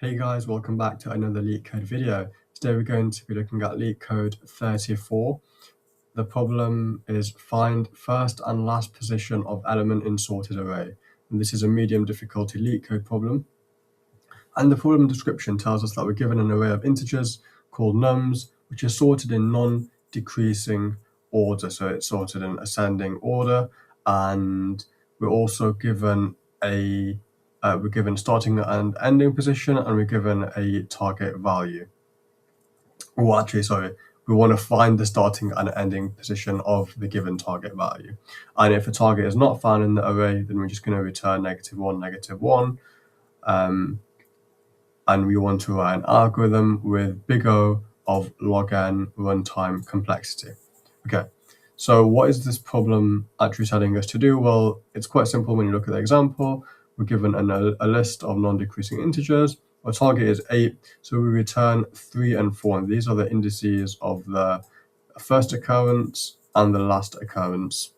Hey guys, welcome back to another Leetcode video. Today we're going to be looking at Leetcode 34. The problem is find first and last position of element in sorted array. And this is a medium difficulty Leetcode problem. And the problem description tells us that we're given an array of integers called nums, which is sorted in non-decreasing order. So it's sorted in ascending order, and we're also given we're given starting and ending position, and we're given a target value. Well, actually, sorry, we want to find the starting and ending position of the given target value. And if a target is not found in the array, then we're just going to return -1, -1. And we want to write an algorithm with big O of log n runtime complexity. Okay, so what is this problem actually telling us to do? Well, it's quite simple when you look at the example. We're given a list of non-decreasing integers. Our target is 8, so we return 3 and 4, and these are the indices of the first occurrence and the last occurrence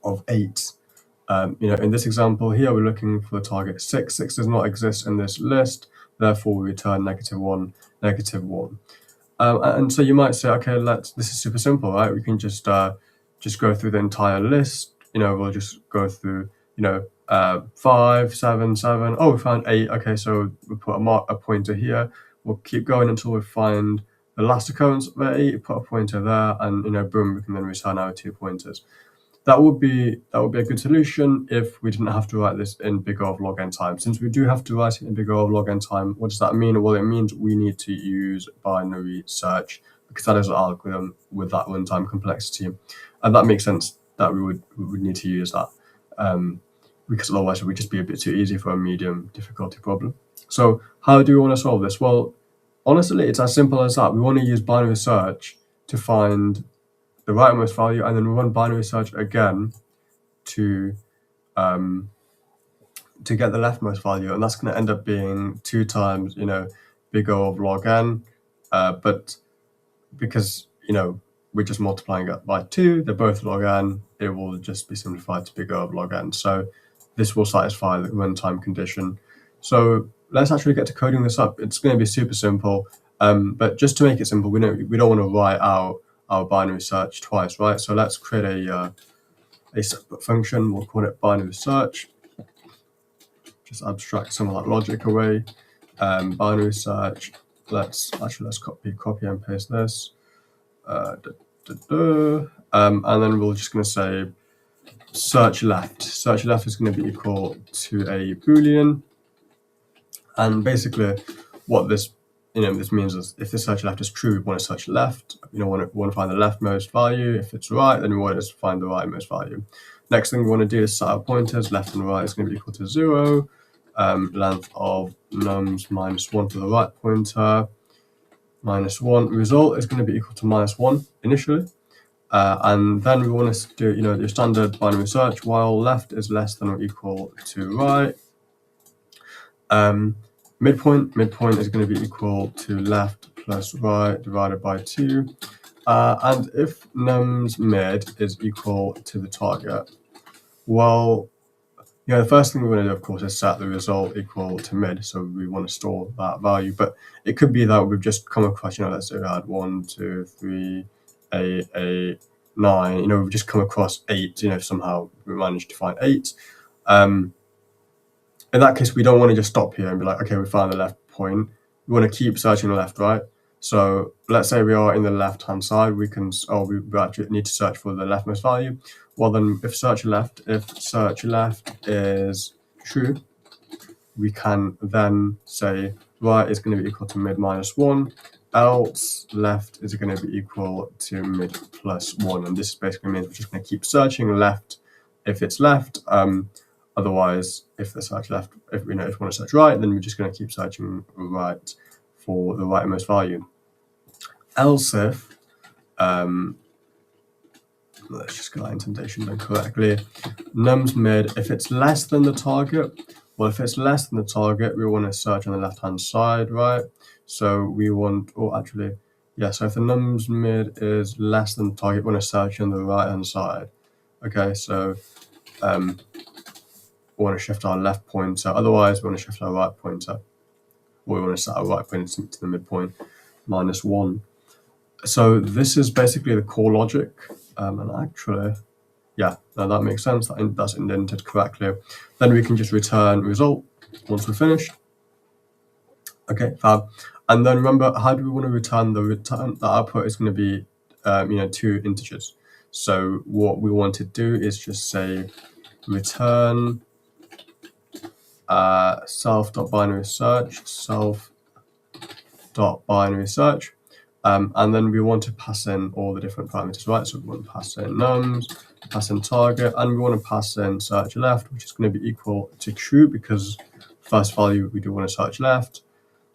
of 8. In this example here, we're looking for the target 6. 6 does not exist in this list, therefore we return -1, -1. And so you might say, okay, this is super simple, right? We can just go through the entire list. We'll just go through, 5, 7, 7. Oh, we found 8. Okay, so we put a pointer here. We'll keep going until we find the last occurrence of 8. Put a pointer there, and boom, we can then return our 2 pointers. That would be a good solution if we didn't have to write this in big O of log n time. Since we do have to write it in big O of log n time, what does that mean? Well, it means we need to use binary search, because that is an algorithm with that runtime complexity, and that makes sense that we would need to use that, because otherwise it would just be a bit too easy for a medium difficulty problem. So how do we want to solve this? Well, honestly, it's as simple as that. We want to use binary search to find the rightmost value, and then we run binary search again to get the leftmost value, and that's going to end up being 2 times big O of log n, but because we're just multiplying it by 2, they're both log n, it will just be simplified to big O of log n. So this will satisfy the runtime condition. So let's actually get to coding this up. It's going to be super simple, but just to make it simple, we don't want to write out our binary search twice, right? So let's create a separate function. We'll call it binary search. Just abstract some of that logic away. Binary search. Let's copy and paste this. And then we're just going to say search left. Search left is going to be equal to a Boolean, and basically what this means is if the search left is true, we want to search left. We want to find the leftmost value. If it's right, then we want to find the rightmost value. Next thing we want to do is set our pointers. Left and right is going to be equal to 0. Length of nums -1 for the right pointer, -1. Result is going to be equal to -1 initially. And then we want to do your standard binary search while left is less than or equal to right. Midpoint is going to be equal to left plus right divided by 2. And if nums mid is equal to the target, well, the first thing we want to do, of course, is set the result equal to mid. So we want to store that value, but it could be that we've just come across, let's say we had 1, 2, 3, 8, 9. We've just come across 8. Somehow we managed to find 8. In that case, we don't want to just stop here and be like, okay, we found the left point. We want to keep searching the left, right? So let's say we are in the left-hand side. We actually need to search for the leftmost value. Well, then if search left is true, we can then say right is going to be equal to mid -1, else left is going to be equal to mid +1. And this basically means we're just going to keep searching left if it's left. Otherwise, if the search left, if we want to search right, then we're just going to keep searching right for the rightmost value. Else if, let's just get that indentation done correctly. Nums mid, if it's less than the target, well, if it's less than the target, we want to search on the left-hand side, right? So we want, so if the nums mid is less than the target, we want to search on the right-hand side. Okay, so we want to shift our left pointer, otherwise we want to shift our right pointer. we want to set a right point to the midpoint, -1. So this is basically the core logic, and actually, yeah, now that makes sense. That's indented correctly. Then we can just return result once we're finished. Okay, fab. And then remember, how do we want to return the output is going to be, 2 integers. So what we want to do is just say return self.binary search, and then we want to pass in all the different parameters, right? So we want to pass in nums, pass in target, and we want to pass in search left, which is going to be equal to true because first value we do want to search left.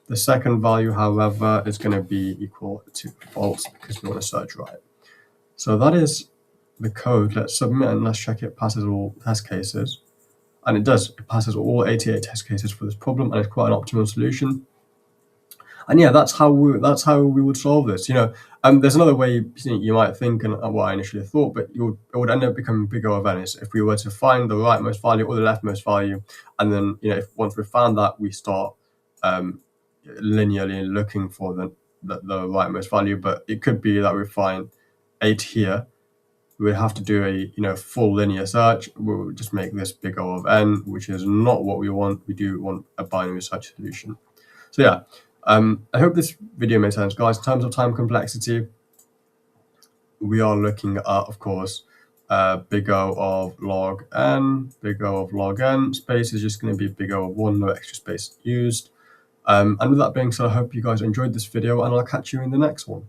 The second value, however, is going to be equal to false because we want to search right. So that is the code. Let's submit and let's check it passes all test cases. And it does. It passes all 88 test cases for this problem, and it's quite an optimal solution. And yeah, that's how we would solve this. There's another way you might think, and what I initially thought, but it would end up becoming big O of n is if we were to find the rightmost value or the leftmost value, and then if once we found that, we start linearly looking for the rightmost value. But it could be that we find 8 here. We'd have to do a full linear search. We'll just make this big O of n, which is not what we want. We do want a binary search solution. So yeah, I hope this video made sense, guys. In terms of time complexity, we are looking at, of course, big O of log n. Big O of log n. Space is just going to be big O of 1, no extra space used. And with that being said, I hope you guys enjoyed this video, and I'll catch you in the next one.